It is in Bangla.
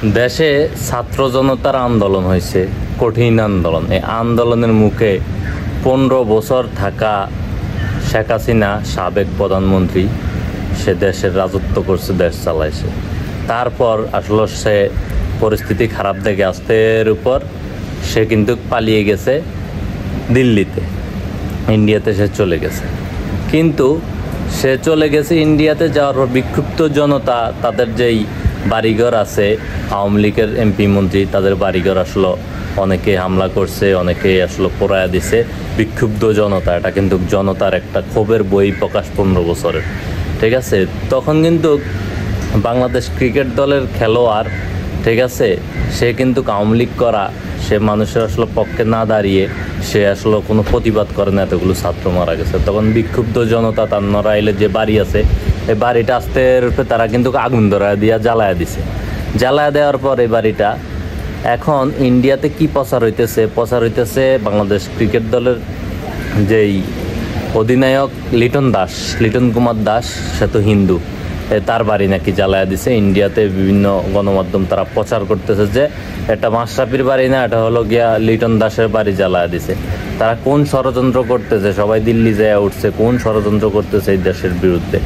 দেশে ছাত্র জনতার আন্দোলন হয়েছে, কঠিন আন্দোলন। এই আন্দোলনের মুখে 15 বছর থাকা শেখ হাসিনা, সাবেক প্রধানমন্ত্রী, সে দেশের রাজত্ব করছে, দেশ চালাইছে। তারপর আসলে সে পরিস্থিতি খারাপ দেখে আস্তের উপর সে কিন্তু পালিয়ে গেছে দিল্লিতে, ইন্ডিয়াতে সে চলে গেছে। কিন্তু সে চলে গেছে ইন্ডিয়াতে, যাওয়ার পর বিক্ষুব্ধ জনতা, তাদের যেই বাড়িঘর আছে, আওয়ামী লীগের এমপি মন্ত্রী, তাদের বাড়িঘর আসলে অনেকে হামলা করছে, অনেকে আসলে পোড়ায়া দিছে। বিক্ষুব্ধ জনতা, এটা কিন্তু জনতার একটা ক্ষোভের বই প্রকাশ 15 বছরের, ঠিক আছে। তখন কিন্তু বাংলাদেশ ক্রিকেট দলের খেলোয়াড়, ঠিক আছে, সে কিন্তু আওয়ামী লীগ করা, সে মানুষের আসলে পক্ষে না দাঁড়িয়ে সে আসলে কোনো প্রতিবাদ করে না, এতগুলো ছাত্র মারা গেছে। তখন বিক্ষুব্ধ জনতা তার নড়াইলে যে বাড়ি আছে, এই বাড়িটা আস্তে রূপে তারা কিন্তু আগুন ধরায় দিয়া জ্বালায়া দিছে। জ্বালায়া দেওয়ার পর এই বাড়িটা এখন ইন্ডিয়াতে কি প্রচার হইতেছে বাংলাদেশ ক্রিকেট দলের যেই অধিনায়ক লিটন কুমার দাস, সে তো হিন্দু, তার বাড়ি নাকি জ্বালায়া দিছে। ইন্ডিয়াতে বিভিন্ন গণমাধ্যম তারা প্রচার করতেছে যে এটা মাশরাফির বাড়ি না, এটা হলো গিয়া লিটন দাসের বাড়ি জ্বালায়া দিছে। তারা কোন ষড়যন্ত্র করতেছে, সবাই দিল্লি যায় উঠছে, কোন ষড়যন্ত্র করতেছে এই দেশের বিরুদ্ধে।